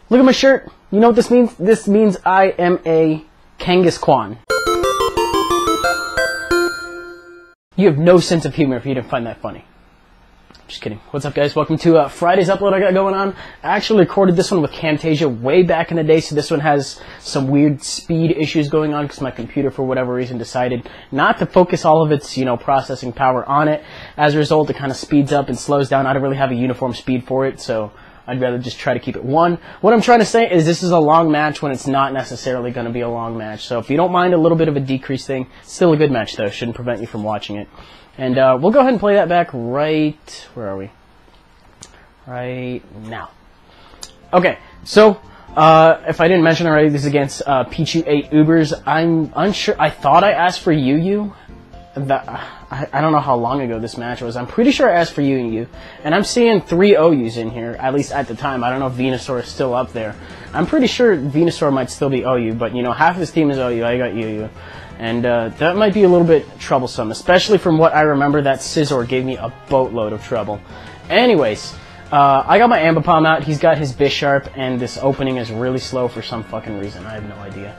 Look at my shirt. You know what this means? This means I am a Kangaskhan. You have no sense of humor if you didn't find that funny. Just kidding. What's up, guys? Welcome to Friday's upload I got going on. I actually recorded this one with Camtasia way back in the day, so this one has some weird speed issues going on because my computer, for whatever reason, decided not to focus all of its, processing power on it. As a result, it kind of speeds up and slows down. I don't really have a uniform speed for it, so I'd rather just try to keep it one. What I'm trying to say is this is a long match when it's not necessarily going to be a long match. So if you don't mind a little bit of a decrease thing, still a good match though. Shouldn't prevent you from watching it. And we'll go ahead and play that back right... Where are we? Right now. Okay, so if I didn't mention already, this is against Pichu8Ubers. I'm unsure. I thought I asked for Yu. I don't know how long ago this match was. I'm pretty sure I asked for Yu, and I'm seeing 3 OUs in here, at least at the time. I don't know if Venusaur is still up there. I'm pretty sure Venusaur might still be OU, but half of his team is OU. I got Yu. And that might be a little bit troublesome, especially from what I remember. That Scizor gave me a boatload of trouble. Anyways, I got my Ambipom out. He's got his Bisharp, and this opening is really slow for some fucking reason. I have no idea.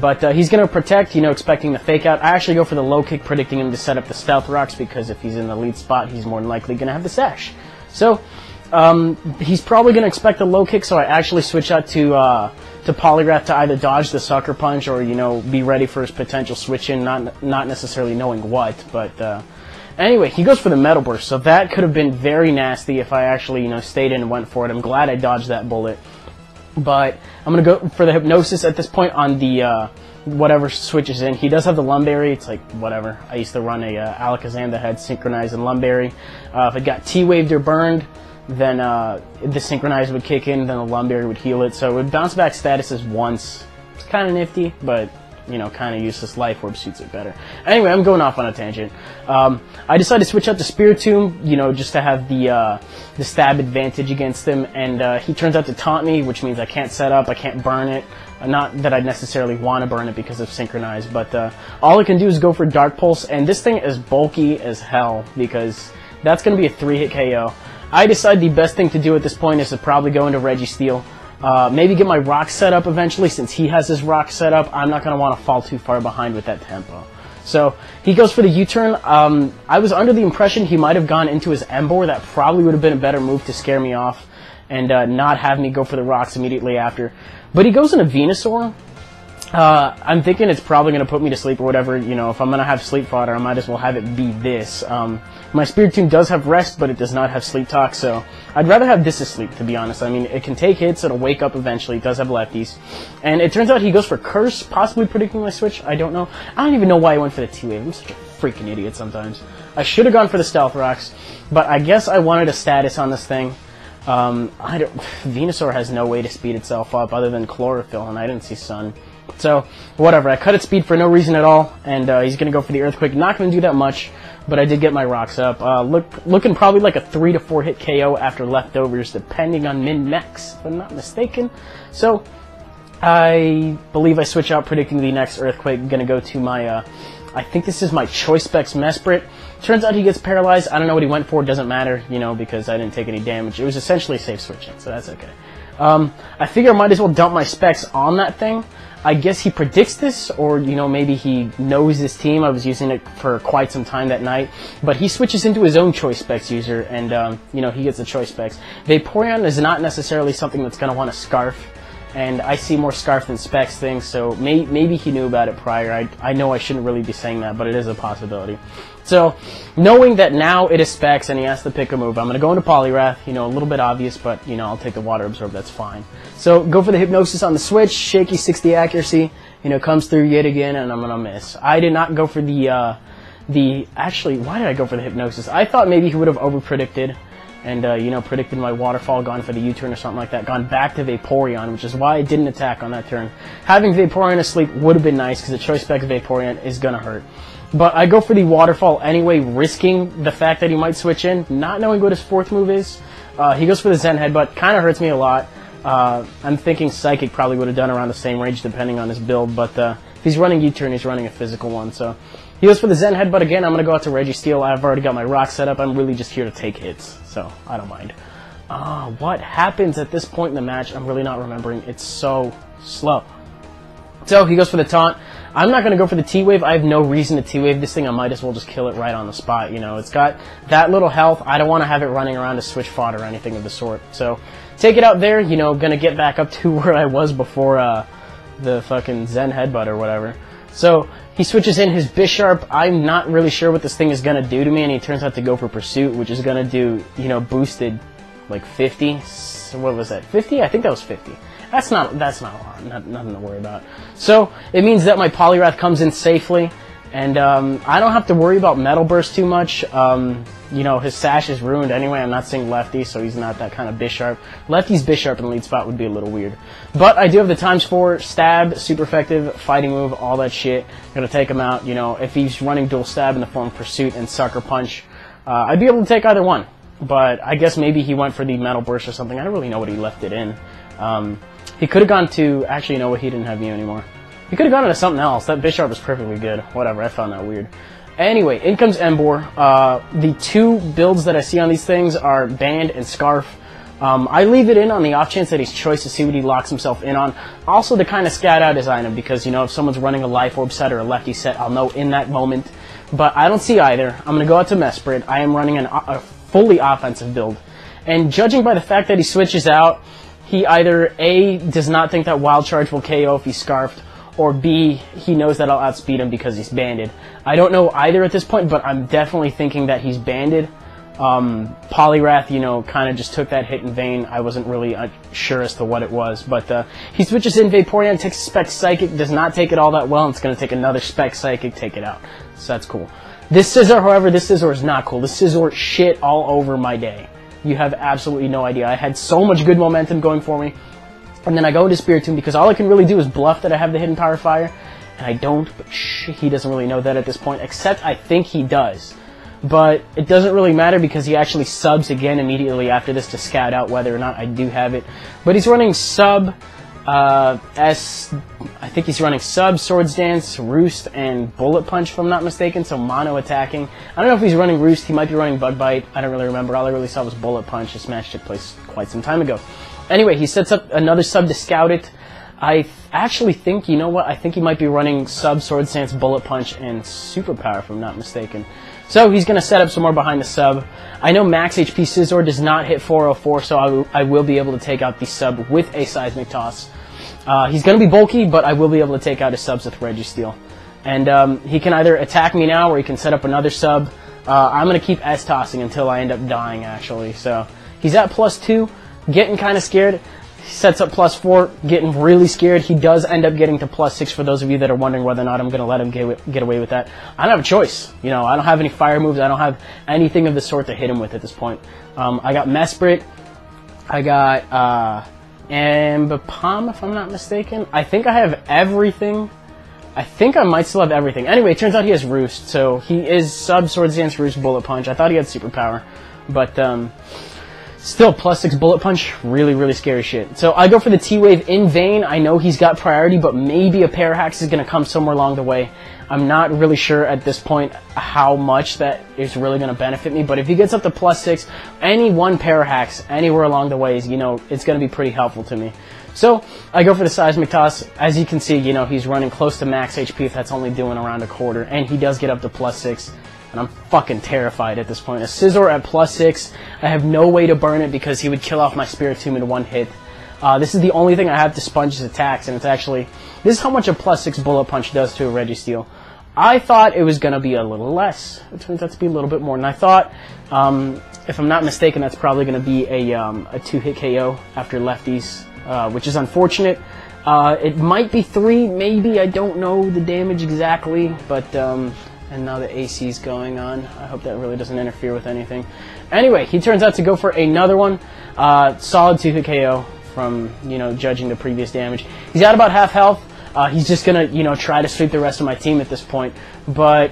But he's going to protect, expecting the fake out. I actually go for the low kick, predicting him to set up the Stealth Rocks, because if he's in the lead spot, he's more than likely going to have the Sash. So, he's probably going to expect the low kick, so I actually switch out to Polygraph to either dodge the Sucker Punch or, be ready for his potential switch in, not necessarily knowing what. But anyway, he goes for the Metal Burst, so that could have been very nasty if I actually, stayed in and went for it. I'm glad I dodged that bullet. But I'm going to go for the Hypnosis at this point on the whatever switches in. He does have the Lumberry. It's like, whatever. I used to run a Alakazam that had Synchronized and Lumberry. If it got T-Waved or burned, then the Synchronized would kick in, then the Lumberry would heal it. So it would bounce back statuses once. It's kind of nifty, but, kind of useless. Life Orb suits it better. Anyway, I'm going off on a tangent. I decided to switch out to Spiritomb, just to have the stab advantage against him, and he turns out to taunt me, which means I can't set up, I can't burn it. Not that I necessarily want to burn it because of Synchronized, but all I can do is go for Dark Pulse, and this thing is bulky as hell, because that's going to be a 3-hit KO. I decide the best thing to do at this point is to probably go into Registeel. Maybe get my rock set up eventually. Since he has his rock set up, I'm not going to want to fall too far behind with that tempo. So he goes for the U-turn. I was under the impression he might have gone into his Emboar. That probably would have been a better move to scare me off and not have me go for the rocks immediately after. But he goes into Venusaur. I'm thinking it's probably going to put me to sleep or whatever. If I'm going to have sleep fodder, I might as well have it be this. My Spiritomb does have rest, but it does not have sleep talk, so I'd rather have this as sleep, to be honest. I mean, it can take hits, it'll wake up eventually, it does have lefties. And it turns out he goes for Curse, possibly predicting my switch, I don't know. I don't even know why I went for the T-Wave, I'm such a freaking idiot sometimes. I should have gone for the Stealth Rocks, but I guess I wanted a status on this thing. Venusaur has no way to speed itself up other than Chlorophyll, and I didn't see Sun. So, whatever, I cut its speed for no reason at all, and he's going to go for the Earthquake. Not going to do that much, but I did get my rocks up. Looking probably like a 3 to 4 hit KO after leftovers, depending on min-max, if I'm not mistaken. So, I believe I switch out predicting the next Earthquake. I'm going to go to my, I think this is my Choice Specs Mesprit. Turns out he gets paralyzed. I don't know what he went for, doesn't matter, because I didn't take any damage. It was essentially safe switching, so that's okay. I figure I might as well dump my specs on that thing. I guess he predicts this, or, maybe he knows this team. I was using it for quite some time that night. But he switches into his own Choice Specs user, and, he gets the Choice Specs. Vaporeon is not necessarily something that's going to want to Scarf, and I see more Scarf than Specs things, so maybe he knew about it prior. I know I shouldn't really be saying that, but it is a possibility. So, knowing that now it is Specs and he has to pick a move, I'm going to go into Poliwrath, a little bit obvious, but, I'll take the Water Absorb, that's fine. So, go for the Hypnosis on the switch, shaky 60 accuracy, comes through yet again, and I'm going to miss. I did not go for actually, why did I go for the Hypnosis? I thought maybe he would have over-predicted, and, predicted my Waterfall, gone for the U-turn or something like that, gone back to Vaporeon, which is why I didn't attack on that turn. Having Vaporeon asleep would have been nice, because the Choice Spec Vaporeon is going to hurt. But I go for the Waterfall anyway, risking the fact that he might switch in, not knowing what his fourth move is. He goes for the Zen Headbutt, kind of hurts me a lot. I'm thinking Psychic probably would have done around the same range depending on his build, but if he's running U-turn, he's running a physical one. So he goes for the Zen Headbutt again. I'm going to go out to Registeel. I've already got my rock set up. I'm really just here to take hits, so I don't mind. What happens at this point in the match? I'm really not remembering. It's so slow. So he goes for the taunt. I'm not going to go for the T-Wave. I have no reason to T-Wave this thing. I might as well just kill it right on the spot. You know, it's got that little health. I don't want to have it running around to switch fodder or anything of the sort. So take it out there. You know, going to get back up to where I was before the fucking Zen Headbutt or whatever. So he switches in his Bisharp. I'm not really sure what this thing is going to do to me, and he turns out to go for Pursuit, which is going to do, you know, boosted like 50. So what was that? 50? I think that was 50. That's not a lot. Nothing to worry about. So it means that my Poliwrath comes in safely, and I don't have to worry about Metal Burst too much. You know, his Sash is ruined anyway. I'm not seeing Lefty, so he's not that kind of Bisharp. Lefty's Bisharp in the lead spot would be a little weird. But I do have the ×4 stab, super effective, fighting move, all that shit. Gonna take him out. You know, if he's running dual stab in the form of Pursuit and Sucker Punch, I'd be able to take either one. But I guess maybe he went for the Metal Burst or something. I don't really know what he left it in. He could have gone to... Actually, you know what? He didn't have you anymore. He could have gone into something else. That Bisharp was perfectly good. Whatever, I found that weird. Anyway, in comes Emboar. The two builds that I see on these things are Band and Scarf. I leave it in on the off chance that he's choice to see what he locks himself in on. Also to kind of scout out his item, because, you know, if someone's running a Life Orb set or a Lefty set, I'll know in that moment. But I don't see either. I'm going to go out to Mesprit. I am running a fully offensive build. And judging by the fact that he switches out, he either A, does not think that Wild Charge will KO if he's Scarfed, or B, he knows that I'll outspeed him because he's banded. I don't know either at this point, but I'm definitely thinking that he's banded. Poliwrath, you know, kind of just took that hit in vain. I wasn't really sure as to what it was, but he switches in Vaporeon, takes Spec Psychic, does not take it all that well, and it's going to take another Spec Psychic, take it out. So that's cool. This Scizor, however, this Scizor is not cool. This Scizor shit all over my day. You have absolutely no idea. I had so much good momentum going for me, and then I go into Spiritomb because all I can really do is bluff that I have the hidden Power Fire, and I don't, but he doesn't really know that at this point, except I think he does. But it doesn't really matter because he actually subs again immediately after this to scout out whether or not I do have it. But he's running sub, I think he's running sub, Swords Dance, Roost, and Bullet Punch if I'm not mistaken, so mono attacking. I don't know if he's running Roost, he might be running Bug Bite, I don't really remember. All I really saw was Bullet Punch. This match took place quite some time ago. Anyway, he sets up another sub to scout it. I actually think, you know what, I think he might be running sub, Swords Dance, Bullet Punch, and Super Power if I'm not mistaken. So he's going to set up some more behind the sub. I know max HP Scizor does not hit 404, so I will be able to take out the sub with a Seismic Toss. He's going to be bulky, but I will be able to take out his subs with Registeel. And he can either attack me now, or he can set up another sub. I'm going to keep S-tossing until I end up dying, actually. So he's at +2, getting kind of scared. He sets up +4, getting really scared. He does end up getting to +6 for those of you that are wondering whether or not I'm going to let him get away with that. I don't have a choice. You know, I don't have any fire moves. I don't have anything of the sort to hit him with at this point. I got Mesprit. I got Ambipom, if I'm not mistaken. I think I have everything. I think I might still have everything. Anyway, it turns out he has Roost. So he is sub, Swords Dance, Roost, Bullet Punch. I thought he had Superpower. But, still, +6 Bullet Punch, really, really scary shit. So I go for the T-Wave in vain. I know he's got priority, but maybe a Parahax is going to come somewhere along the way. I'm not really sure at this point how much that is really going to benefit me, but if he gets up to +6, any one Parahax anywhere along the way, you know, it's going to be pretty helpful to me. So I go for the Seismic Toss. As you can see, you know, he's running close to max HP if that's only doing around a quarter, and he does get up to +6. And I'm fucking terrified at this point. A Scizor at +6, I have no way to burn it because he would kill off my Spiritomb in one hit. This is the only thing I have to sponge his attacks, and it's actually... This is how much a +6 Bullet Punch does to a Registeel. I thought it was going to be a little less. It turns out to be a little bit more than I thought. If I'm not mistaken, that's probably going to be a 2-hit KO after lefties, which is unfortunate. It might be 3, maybe. I don't know the damage exactly, but... And now the AC's going on. I hope that really doesn't interfere with anything. Anyway, he turns out to go for another one. Solid 2-hit KO from, you know, judging the previous damage. He's at about half health. He's just going to, you know, try to sweep the rest of my team at this point. But,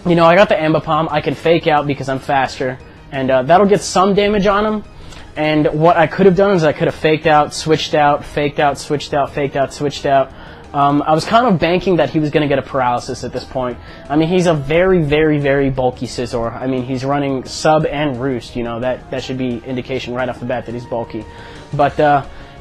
you know, I got the Ambipom. I can fake out because I'm faster. And that'll get some damage on him. And what I could have done is I could have faked out, switched out, faked out, switched out, faked out, switched out. I was kind of banking that he was going to get a paralysis at this point. I mean, he's a very, very, very bulky Scizor. I mean, he's running sub and roost, you know, that should be indication right off the bat that he's bulky. But,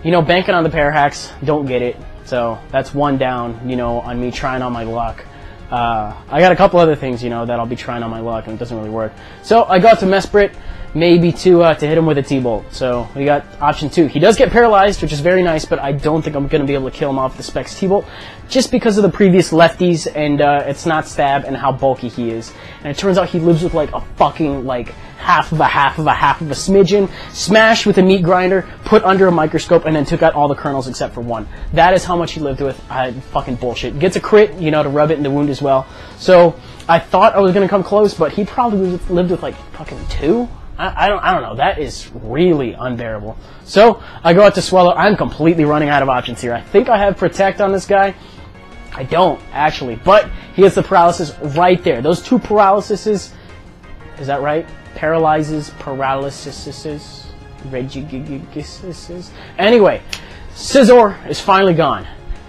you know, banking on the pair hacks, don't get it. So that's one down, you know, on me trying on my luck. I got a couple other things, you know, that I'll be trying on my luck, and it doesn't really work. So I got to Mesprit, maybe to hit him with a T-Bolt. So we got option 2. He does get paralyzed, which is very nice, but I don't think I'm going to be able to kill him off the Specs T-Bolt, just because of the previous lefties, and it's not stab, and how bulky he is. And it turns out he lives with, like, a fucking, like, half of a smidgen, smashed with a meat grinder, put under a microscope, and then took out all the kernels except for one. That is how much he lived with. Fucking bullshit. Gets a crit, you know, to rub it in the wound as well. So I thought I was going to come close, but he probably lived with, like, fucking 2? I don't know. That is really unbearable. So I go out to Swallow. I'm completely running out of options here. I think I have Protect on this guy. I don't, actually. But he gets the paralysis right there. Those 2 paralyses, is that right? Paralyzes, paralysis, regigigisis. Anyway, Scizor is finally gone.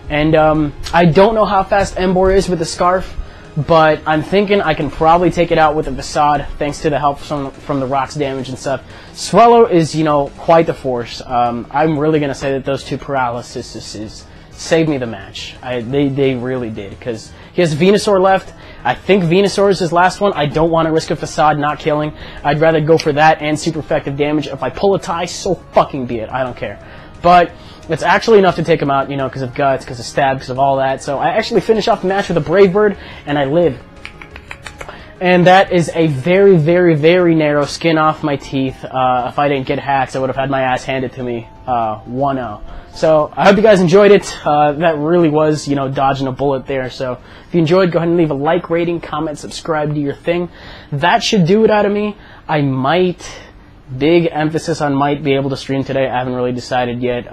And I don't know how fast Emboar is with the Scarf, but I'm thinking I can probably take it out with a Facade, thanks to the help from the rocks damage and stuff. Swallow is, you know, quite the force. I'm really going to say that those 2 paralyses saved me the match. They really did, because he has Venusaur left. I think Venusaur is his last one. I don't want to risk a Facade not killing. I'd rather go for that and super effective damage. If I pull a tie, so fucking be it. I don't care. But it's actually enough to take him out, you know, because of Guts, because of Stab, because of all that. So I actually finish off the match with a Brave Bird, and I live. And that is a very, very, very narrow skin off my teeth. If I didn't get hacks, I would have had my ass handed to me 1-0. So I hope you guys enjoyed it. That really was, you know, dodging a bullet there. So if you enjoyed, go ahead and leave a like, rating, comment, subscribe, do your thing. That should do it out of me. I might, big emphasis on might, be able to stream today. I haven't really decided yet.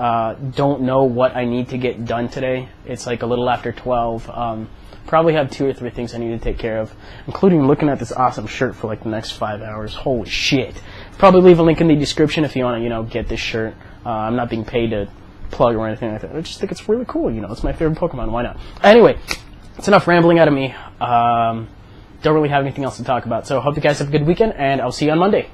Don't know what I need to get done today. It's like a little after 12. Probably have 2 or 3 things I need to take care of, including looking at this awesome shirt for like the next 5 hours. Holy shit. Probably leave a link in the description if you want to, you know, get this shirt. I'm not being paid to plug or anything like that. I just think it's really cool, you know. It's my favorite Pokemon. Why not? Anyway, it's enough rambling out of me. Don't really have anything else to talk about. So hope you guys have a good weekend, and I'll see you on Monday.